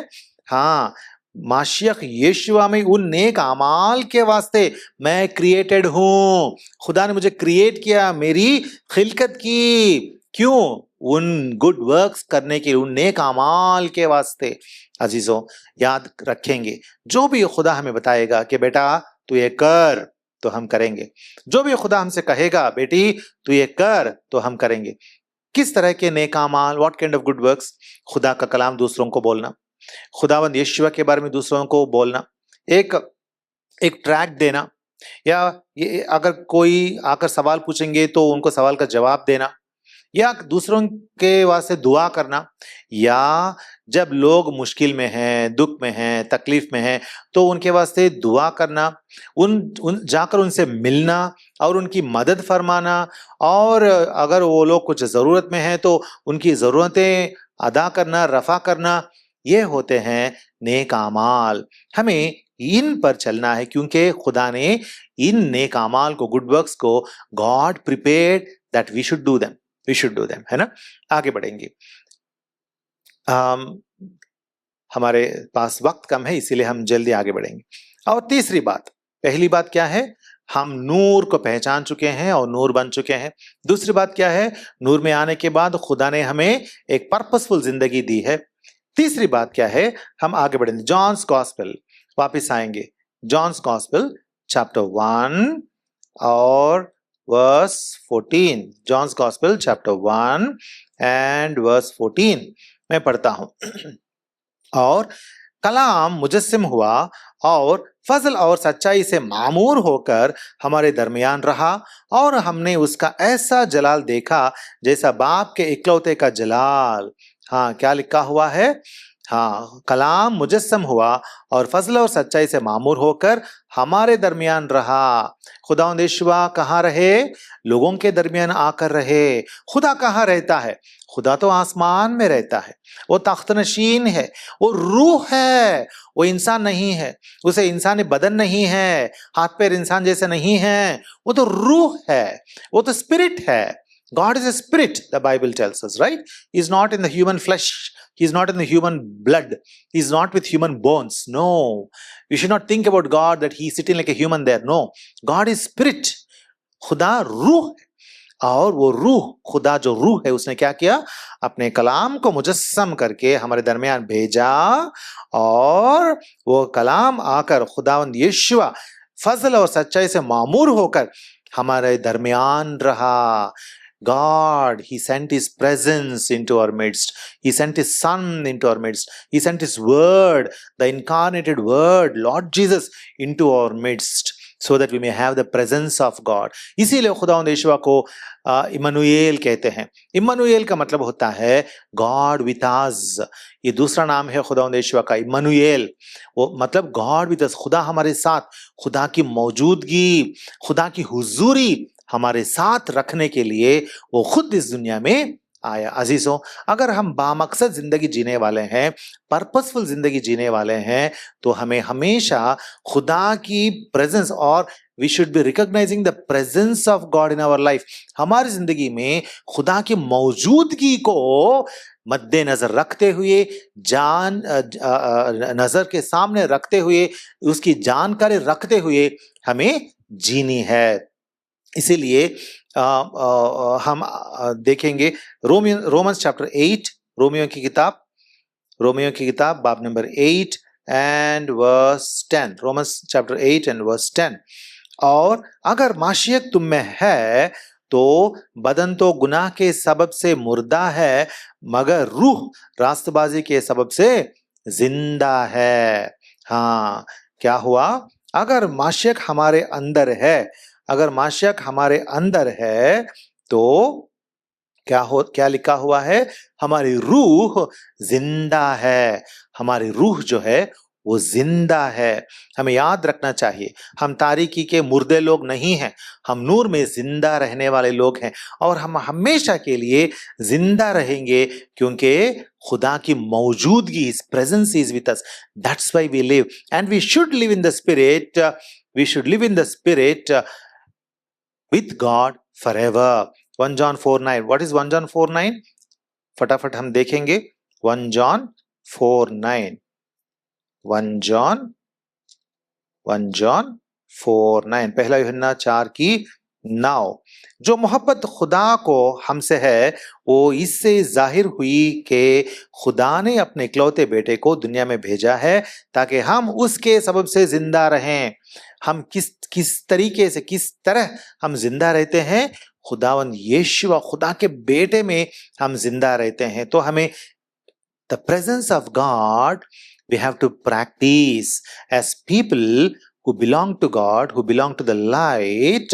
हाँ, माशियख यीशुआ में उन नेक आमाल के वास्ते मैं क्रिएटेड हूं। खुदा ने मुझे क्रिएट किया, मेरी खिलकत की। क्यों? उन गुड वर्क्स करने के लिए, उन नेक आमाल के वास्ते। अजीजों, याद रखेंगे, जो भी खुदा हमें बताएगा कि बेटा तू ये कर, तो हम करेंगे। जो भी खुदा हमसे कहेगा बेटी तू ये कर, तो हम करेंगे। किस तरह के नेक आमाल? What kind of good works? खुदा का कलाम दूसरों को बोलना, खुदावंद यीशुआ के बारे में दूसरों को बोलना, एक ट्रैक देना, या ये अगर कोई आकर सवाल पूछेंगे तो उनको सवाल का जवाब देना, या दूसरों के वास्ते दुआ करना, या जब लोग मुश्किल में हैं, दुख में हैं, तकलीफ में हैं, तो उनके वास्ते दुआ करना, उन जाकर उनसे मिलना और उनकी मदद फरमाना, और अगर वो लोग कुछ ज़रूरत में हैं तो उनकी ज़रूरतें अदा करना, रफ़ा करना। ये होते हैं नेक आमाल। हमें इन पर चलना है, क्योंकि खुदा ने इन नेक आमाल को, गुड वर्क्स को, God prepared that we should do them, है ना? आगे बढ़ेंगे। हमारे पास वक्त कम है, इसीलिए हम जल्दी आगे बढ़ेंगे। और तीसरी बात, पहली बात क्या है? हम नूर को पहचान चुके हैं और नूर बन चुके हैं। दूसरी बात क्या है? नूर में आने के बाद खुदा ने हमें एक पर्पसफुल जिंदगी दी है। तीसरी बात क्या है, हम आगे बढ़ेंगे। जॉन्स गॉस्पेल, वापिस आएंगे, जॉन्स गॉस्पेल चैप्टर 1 और verse 14। John's gospel chapter 1 and verse 14 मैं पढ़ता हूं। और कलाम मुजस्सिम हुआ और फजल और सच्चाई से मामूर होकर हमारे दरमियान रहा, और हमने उसका ऐसा जलाल देखा जैसा बाप के इकलौते का जलाल। हाँ, क्या लिखा हुआ है? हाँ, कलाम मुजस्सम हुआ और फजल और सच्चाई से मामूर होकर हमारे दरमियान रहा। खुदावंद यीशुआ कहाँ रहे? लोगों के दरमियान आकर रहे। खुदा कहाँ रहता है? खुदा तो आसमान में रहता है, वो तख्त नशीन है, वो रूह है, वो इंसान नहीं है, उसे इंसानी बदन नहीं है, हाथ पैर इंसान जैसे नहीं है, वो तो रूह है, वो तो स्पिरिट है। God is a spirit, the Bible tells us, right? He's not in the human flesh. He's not in the human blood. He's not with human bones. No. You should not think about God that he's sitting like a human there. No. God is spirit. खुदा रूह है, और वो रूह, खुदा जो रूह है, उसने क्या किया? अपने कलाम को मुजस्सम करके हमारे दरमियान भेजा, और वो कलाम आकर खुदावंद यीशुआ फजल और सच्चाई से मामूर होकर हमारे दरमियान रहा। God, He sent His presence into our midst. He sent His Son into our midst. He sent His Word, the incarnated Word, Lord Jesus, into our midst, so that we may have the presence of God. इसीलिए खुदावंद यीशुआ को इम्मानुएल कहते हैं। इम्मानुएल का मतलब होता है गॉड विथ अस। ये दूसरा नाम है खुदावंद यीशुआ का, इम्मानुएल। वो मतलब गॉड विथ अस, खुदा हमारे साथ, खुदा की मौजूदगी, खुदा की हुजूरी हमारे साथ रखने के लिए वो खुद इस दुनिया में आया। अजीजों, अगर हम बामकसद जिंदगी जीने वाले हैं, पर्पसफुल जिंदगी जीने वाले हैं, तो हमें हमेशा खुदा की प्रेजेंस, और we should be recognising the presence of God in our life. हमारी जिंदगी में खुदा की मौजूदगी को मद्देनजर रखते हुए, जान नजर के सामने रखते हुए, उसकी जानकारी रखते हुए हमें जीनी है। इसीलिए हम देखेंगे रोमन्स चैप्टर 8, रोमियो की किताब बाब number 8 and verse 10। Romans chapter 8 and verse 10। और अगर माशियत तुम में है तो बदन तो गुनाह के सबब से मुर्दा है, मगर रूह रास्तबाजी के सबब से जिंदा है। हाँ, क्या हुआ? अगर माशियत हमारे अंदर है, अगर माशियत हमारे अंदर है, तो क्या लिखा हुआ है? हमारी रूह जिंदा है। हमारी रूह जो है वो जिंदा है। हमें याद रखना चाहिए, हम तारीकी के मुर्दे लोग नहीं हैं, हम नूर में जिंदा रहने वाले लोग हैं, और हम हमेशा के लिए जिंदा रहेंगे, क्योंकि खुदा की मौजूदगी, His presence is with us. That's why we live, and we should live in the spirit. We should live in the spirit with God forever. 1 John 4:9. What is 1 John 4:9? फटाफट हम देखेंगे। 1 John 4:9. 1 John 4:9। पहला यूहन्ना 4 की 9। जो मोहब्बत खुदा को हमसे है वो इससे जाहिर हुई कि खुदा ने अपने इकलौते बेटे को दुनिया में भेजा है ताकि हम उसके सबब से जिंदा रहें। हम किस तरीके से, किस तरह हम जिंदा रहते हैं? खुदावंद यीशु, खुदा के बेटे में हम जिंदा रहते हैं। तो हमें the presence of God we have to practice as people who belong to God, who belong to the light,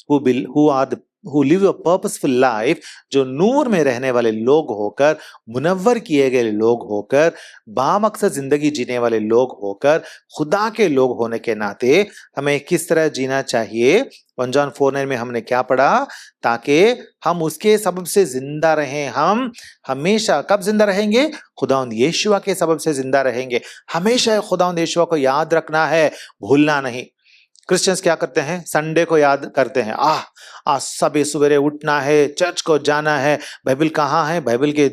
who live a purposeful life, जो नूर में रहने वाले लोग होकर, मुनव्वर किए गए लोग होकर, बामकसद जिंदगी जीने वाले लोग होकर, खुदा के लोग होने के नाते हमें किस तरह जीना चाहिए? 1 John 4:9 में हमने क्या पढ़ा? ताकि हम उसके सबब से जिंदा रहें। हम हमेशा कब जिंदा रहेंगे? खुदावंद यीशुआ के सबब से जिंदा रहेंगे। हमेशा खुदावंद यीशुआ को याद रखना है, भूलना नहीं। क्रिश्चियंस क्या करते हैं? संडे को याद करते हैं, आज सुबह सवेरे उठना है, चर्च को जाना है। बाइबल कहाँ है? बाइबल के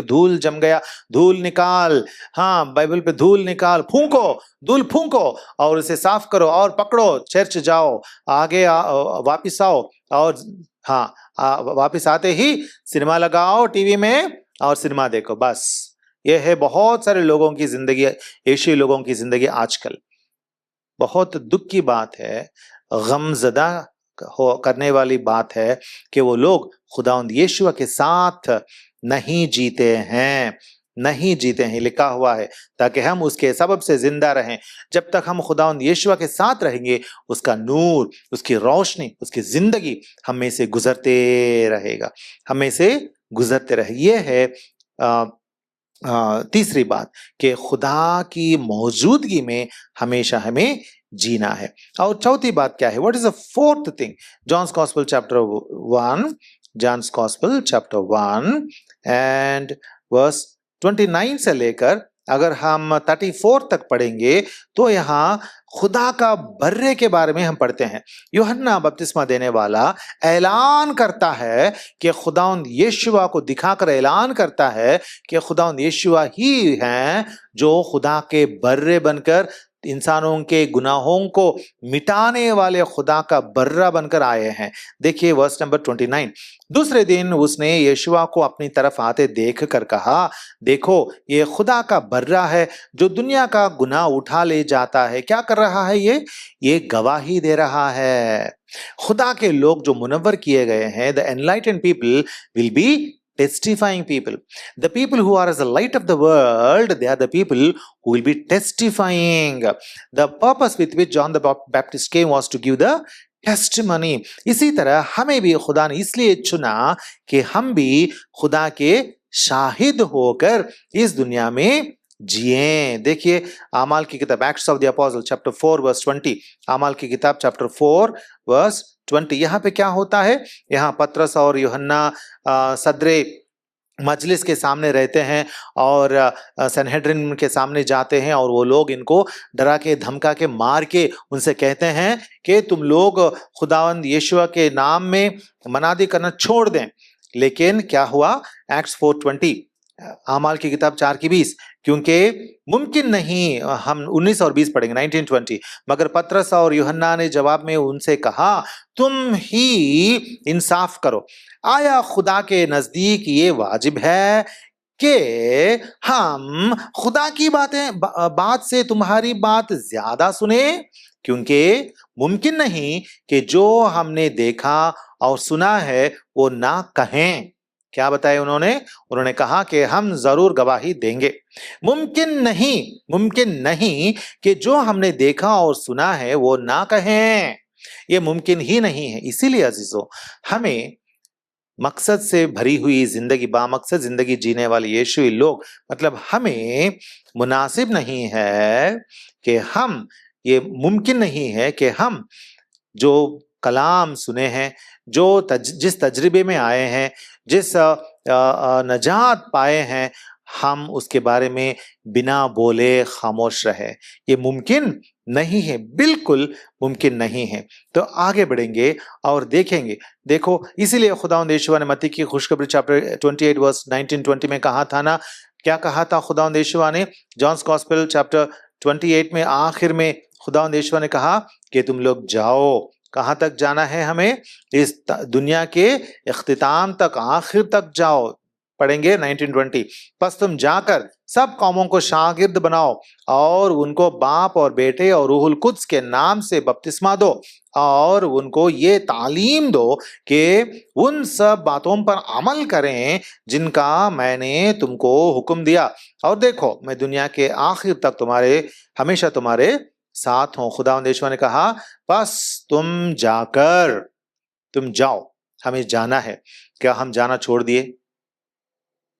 धूल जम गया, धूल निकाल। हाँ, बाइबल पे धूल निकाल, धूल फूंको और उसे साफ करो और पकड़ो, चर्च जाओ, आगे वापिस आओ, और हाँ, वापिस आते ही सिनेमा लगाओ टीवी में और सिनेमा देखो। बस यह है बहुत सारे लोगों की जिंदगी, एशियाई लोगों की जिंदगी आजकल। बहुत दुख की बात है, गमज़दा करने वाली बात है कि वो लोग खुदावंद यीशु के साथ नहीं जीते हैं, नहीं जीते हैं। लिखा हुआ है ताकि हम उसके सबब से जिंदा रहें। जब तक हम खुदावंद यीशु के साथ रहेंगे, उसका नूर, उसकी रोशनी, उसकी जिंदगी हम में से गुजरते रहेगा, हम में से गुजरते रहे। ये है तीसरी बात कि खुदा की मौजूदगी में हमेशा हमें जीना है। और चौथी बात क्या है? What is the fourth thing? John's gospel chapter 1, John's gospel chapter 1 and verse 29 से लेकर अगर हम 34 तक पढ़ेंगे तो यहाँ खुदा का बर्रे के बारे में हम पढ़ते हैं। यूहन्ना बपतिस्मा देने वाला ऐलान करता है कि खुदावंद यीशुआ को दिखाकर ऐलान करता है कि खुदावंद यीशुआ ही हैं जो खुदा के बर्रे बनकर इंसानों के गुनाहों को मिटाने वाले खुदा का बर्रा बनकर आए हैं। देखिए वर्स नंबर 29। दूसरे दिन उसने यीशुआ को अपनी तरफ आते देख कर कहा, देखो ये खुदा का बर्रा है जो दुनिया का गुनाह उठा ले जाता है। क्या कर रहा है ये गवाही दे रहा है। खुदा के लोग जो मुनव्वर किए गए हैं, the enlightened people will be testifying people. The people who are as the light of the world, they are the people who will be testifying. The purpose with which John the Baptist came was to give the testimony. इसी तरह हमें भी खुदा ने इसलिए चुना कि हम भी खुदा के शाहिद होकर इस दुनिया में जिए। देखिए आमाल की किताब Acts of the apostle chapter 4 verse 20, आमाल की किताब चैप्टर 4 वर्स 20। यहाँ पे क्या होता है? यहाँ पतरस और यूहन्ना सदरे मजलिस के सामने रहते हैं और सनहेड्रिन के सामने जाते हैं और वो लोग इनको डरा के धमका के मार के उनसे कहते हैं कि तुम लोग खुदावंद यीशुआ के नाम में मनादी करना छोड़ दें। लेकिन क्या हुआ? एक्ट्स 4:20, आमाल की किताब 4:20, क्योंकि मुमकिन नहीं, हम 19 और 20 पढ़ेंगे 19-20। मगर पतरस और यूहन्ना ने जवाब में उनसे कहा, तुम ही इंसाफ करो, आया खुदा के नजदीक ये वाजिब है कि हम खुदा की बात से तुम्हारी बात ज्यादा सुने? क्योंकि मुमकिन नहीं कि जो हमने देखा और सुना है वो ना कहें। क्या बताया उन्होंने कहा कि हम जरूर गवाही देंगे। मुमकिन नहीं कि जो हमने देखा और सुना है वो ना कहें। ये मुमकिन ही नहीं है। इसीलिए अजीजों, हमें मकसद से भरी हुई जिंदगी, बामकसद जिंदगी जीने वाले यीशुई लोग, मतलब हमें मुनासिब नहीं है कि हम, ये मुमकिन नहीं है कि हम जो कलाम सुने हैं, जिस तजर्बे में आए हैं, जिस नजात पाए हैं, हम उसके बारे में बिना बोले खामोश रहे। ये मुमकिन नहीं है, बिल्कुल मुमकिन नहीं है। तो आगे बढ़ेंगे और देखेंगे। देखो इसीलिए खुदावंद यीशुआ ने मत्ती की खुशखबरी चैप्टर 28 वर्स 19-20 में कहा था ना, क्या कहा था खुदावंद यीशुआ ने? जॉन्स गॉस्पेल चैप्टर 28 में आखिर में खुदावंद यीशुआ ने कहा कि तुम लोग जाओ। कहाँ तक जाना है हमें? इस दुनिया के इख्तिताम तक, आखिर तक जाओ। पढ़ेंगे 19-20। बस तुम जाकर सब कौमों को शागिर्द बनाओ और उनको बाप और बेटे और रूहुल कुद्स के नाम से बपतिस्मा दो और उनको ये तालीम दो कि उन सब बातों पर अमल करें जिनका मैंने तुमको हुक्म दिया। और देखो मैं दुनिया के आखिर तक हमेशा तुम्हारे साथ हूं। खुदावंद यीशुआ ने कहा बस तुम जाओ। हमें जाना है। क्या हम जाना छोड़ दिए?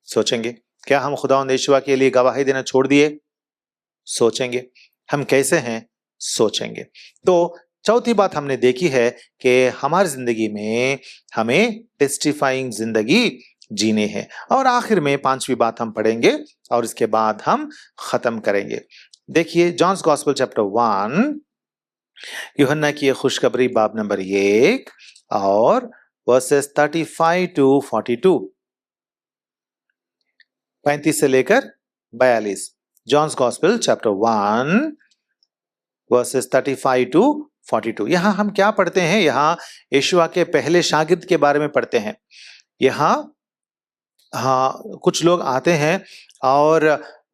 सोचेंगे। क्या हम खुदावंद यीशुआ के लिए गवाही देना छोड़ दिए? सोचेंगे। हम कैसे हैं? सोचेंगे। तो चौथी बात हमने देखी है कि हमारी जिंदगी में हमें टेस्टिफाइंग जिंदगी जीने हैं। और आखिर में पांचवी बात हम पढ़ेंगे और इसके बाद हम खत्म करेंगे। देखिए जॉन्स गॉस्पेल चैप्टर 1, यूहन्ना की खुशखबरी बाब नंबर 1 और वर्सेस 35-42, 35 से लेकर 42। John's gospel chapter 1 verses 35-42। यहाँ हम क्या पढ़ते हैं? यहाँ यीशुआ के पहले शागिर्द के बारे में पढ़ते हैं। यहाँ कुछ लोग आते हैं और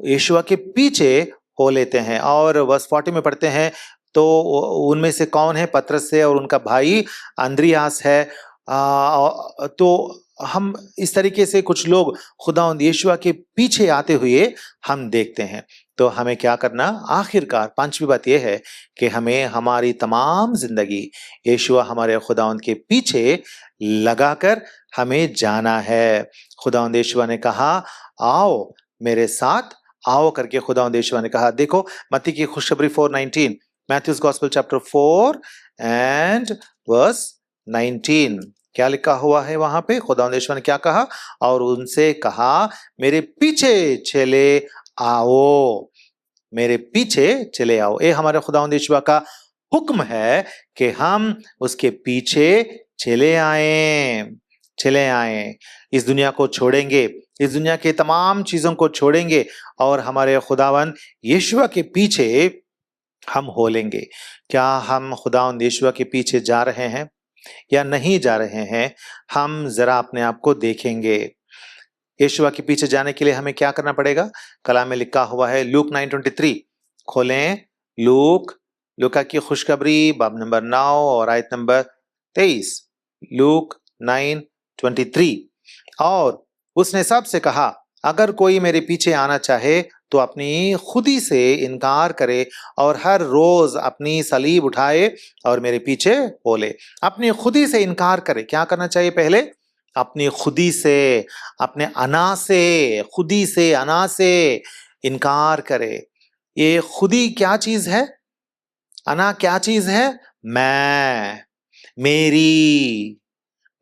यीशुआ के पीछे हो लेते हैं। और वर्स 40 में पढ़ते हैं, तो उनमें से कौन है? पतरस है और उनका भाई अंद्रियास है। तो हम इस तरीके से कुछ लोग खुदावंद यीशुआ के पीछे आते हुए हम देखते हैं। तो हमें क्या करना? आखिरकार पांचवी बात यह है कि हमें हमारी तमाम जिंदगी यीशुआ हमारे खुदावंद के पीछे लगाकर हमें जाना है। खुदावंद यीशुआ ने कहा, आओ मेरे साथ आओ करके खुदावंद यीशुआ ने कहा। देखो मत्ती की खुशखबरी 4:19, Matthew's gospel chapter 4 and verse 19, क्या लिखा हुआ है वहां पे? खुदावंद यीशुआ ने क्या कहा? और उनसे कहा, मेरे पीछे चले आओ, मेरे पीछे चले आओ। ये हमारे खुदावंद यीशुआ का हुक्म है कि हम उसके पीछे चले आए, चले आए। इस दुनिया को छोड़ेंगे, इस दुनिया के तमाम चीजों को छोड़ेंगे और हमारे खुदावंद यीशुआ के पीछे हम हो लेंगे। क्या हम खुदावंद यीशुआ के पीछे जा रहे हैं या नहीं जा रहे हैं? हम जरा अपने आप को देखेंगे। यीशुआ के पीछे जाने के लिए हमें क्या करना पड़ेगा? कलाम में लिखा हुआ है, लूक 9:23 खोलें। लूका की खुशखबरी बाब नंबर 9 और आयत नंबर 23। लूक 9:23। और उसने सबसे कहा, अगर कोई मेरे पीछे आना चाहे तो अपनी खुदी से इनकार करे और हर रोज अपनी सलीब उठाए और मेरे पीछे हो ले। अपनी खुदी से इनकार करे। क्या करना चाहिए पहले? अपनी खुदी से, अपने अना से, खुदी से, अना से इनकार करे। ये खुदी क्या चीज है? अना क्या चीज है? मैं, मेरी,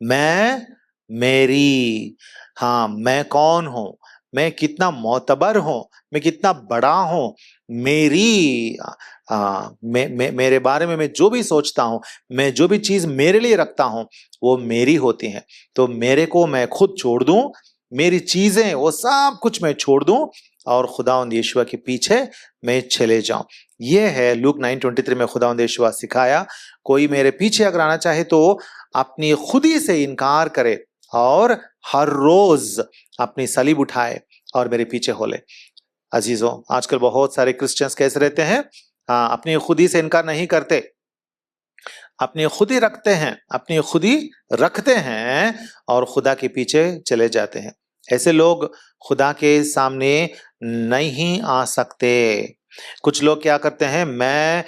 मैं, मेरी। हाँ, मैं कौन हूं, मैं कितना मोतबर हूं, मैं कितना बड़ा हूं, मेरी। मेरे बारे में मैं जो भी सोचता हूं, मैं जो भी चीज मेरे लिए रखता हूं, वो मेरी होती हैं। तो मेरे को मैं खुद छोड़ दूं, मेरी चीजें वो सब कुछ मैं छोड़ दूं और खुदावंद यीशुआ के पीछे मैं चले जाऊं। ये है लूक 9:23 में खुदावंद यीशुआ सिखाया। कोई मेरे पीछे अगर आना चाहे तो अपनी खुदी से इनकार करे और हर रोज अपनी सलीब उठाए और मेरे पीछे हो ले। अजीजों, आजकल बहुत सारे क्रिश्चियंस कैसे रहते हैं? हाँ, अपनी खुदी से इनकार नहीं करते, अपनी खुदी रखते हैं, अपनी खुदी रखते हैं और खुदा के पीछे चले जाते हैं। ऐसे लोग खुदा के सामने नहीं आ सकते। कुछ लोग क्या करते हैं? मैं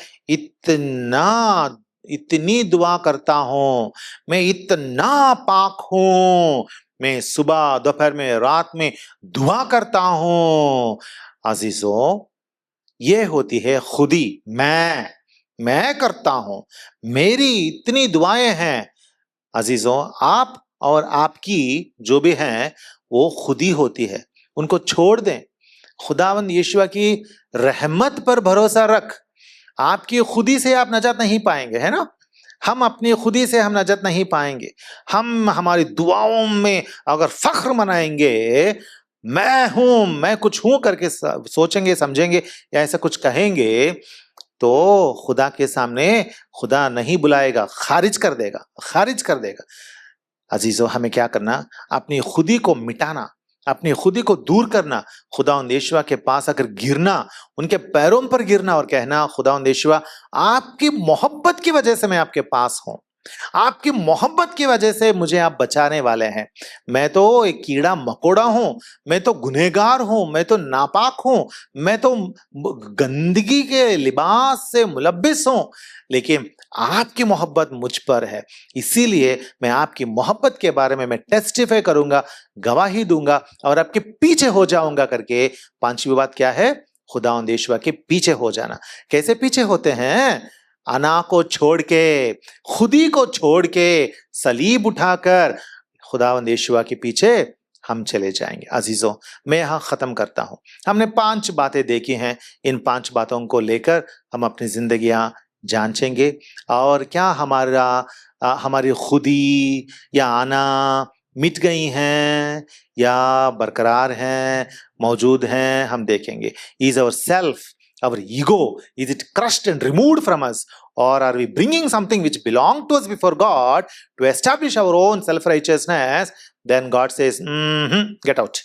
इतनी दुआ करता हूं, मैं इतना पाक हूं, मैं सुबह दोपहर में रात में दुआ करता हूं। अजीजों, ये होती है खुदी। मैं करता हूं, मेरी इतनी दुआएं हैं। अजीजों, आप और आपकी जो भी हैं वो खुदी होती है, उनको छोड़ दें। खुदावंद यीशुआ की रहमत पर भरोसा रख। आपकी खुदी से आप नजात नहीं पाएंगे, है ना? हम अपनी खुदी से हम नजात नहीं पाएंगे। हम हमारी दुआओं में अगर फख्र मनाएंगे, मैं हूं, मैं कुछ हूं करके सोचेंगे, समझेंगे या ऐसा कुछ कहेंगे, तो खुदा के सामने खुदा नहीं बुलाएगा, खारिज कर देगा, खारिज कर देगा। अजीजों, हमें क्या करना? अपनी खुदी को मिटाना, अपनी खुदी को दूर करना। खुदावंद यीशुआ के पास अगर गिरना, उनके पैरों पर गिरना और कहना, खुदावंद यीशुआ, आपकी मोहब्बत की वजह से मैं आपके पास हूं, आपकी मोहब्बत की वजह से मुझे आप बचाने वाले हैं। मैं तो एक कीड़ा मकोड़ा हूं, मैं तो गुनहगार हूं, मैं तो नापाक हूं, मैं तो गंदगी के लिबास से मुलब्बिस हूं, लेकिन आपकी मोहब्बत मुझ पर है। इसीलिए मैं आपकी मोहब्बत के बारे में मैं टेस्टिफाई करूंगा, गवाही दूंगा और आपके पीछे हो जाऊंगा करके। पांचवी बात क्या है? खुदावंद यीशुआ के पीछे हो जाना। कैसे पीछे होते हैं? अना को छोड़ के, खुदी को छोड़ के, सलीब उठाकर खुदावंद यीशुआ के पीछे हम चले जाएंगे। अजीजों, मैं यहां खत्म करता हूं। हमने 5 बातें देखी हैं। इन 5 बातों को लेकर हम अपनी जिंदगियां जांचेंगे और क्या हमारी खुदी या आना मिट गई हैं या बरकरार हैं, मौजूद हैं, हम देखेंगे। Is our self, our ego, is it crushed and removed from us, or are we bringing something which belonged to us before God to establish our own self-righteousness? Then God says, get out.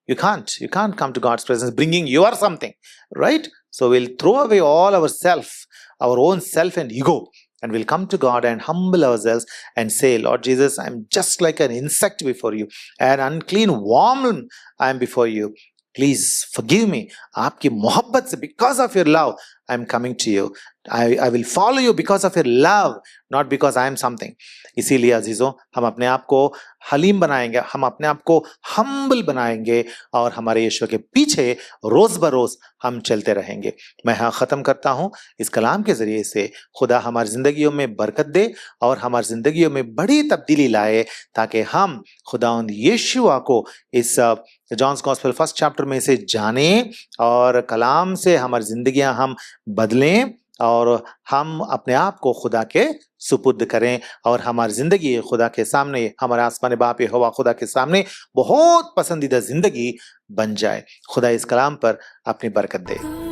You can't come to God's presence bringing your something, right? So we'll throw away all our self, our own self and ego, and we'll come to God and humble ourselves and say, Lord Jesus, I'm just like an insect before you, an unclean worm I am before you. Please forgive me. आपकी मोहब्बत से, because of your love, I am coming to you. I will follow you because of your love, not because I am something. इसीलिए अजीजों, हम अपने आप को हलीम बनाएंगे, हम अपने आप को हम्बल बनाएंगे और हमारे यीशु के पीछे रोज बरोज हम चलते रहेंगे। मैं यहाँ ख़त्म करता हूँ। इस कलाम के ज़रिए से खुदा हमारी ज़िंदगियों में बरकत दे और हमारी ज़िंदगियों में बड़ी तब्दीली लाए, ताकि हम खुदावंद यीशुआ को इस जॉन्स गॉस्पेल फर्स्ट चैप्टर में से जानें और कलाम से हमारी ज़िंदगियाँ हम बदलें और हम अपने आप को खुदा के सुपुर्द करें और हमारी ज़िंदगी खुदा के सामने, हमारे आसमानी बाप यहोवा खुदा के सामने बहुत पसंदीदा ज़िंदगी बन जाए। खुदा इस कलाम पर अपनी बरकत दे।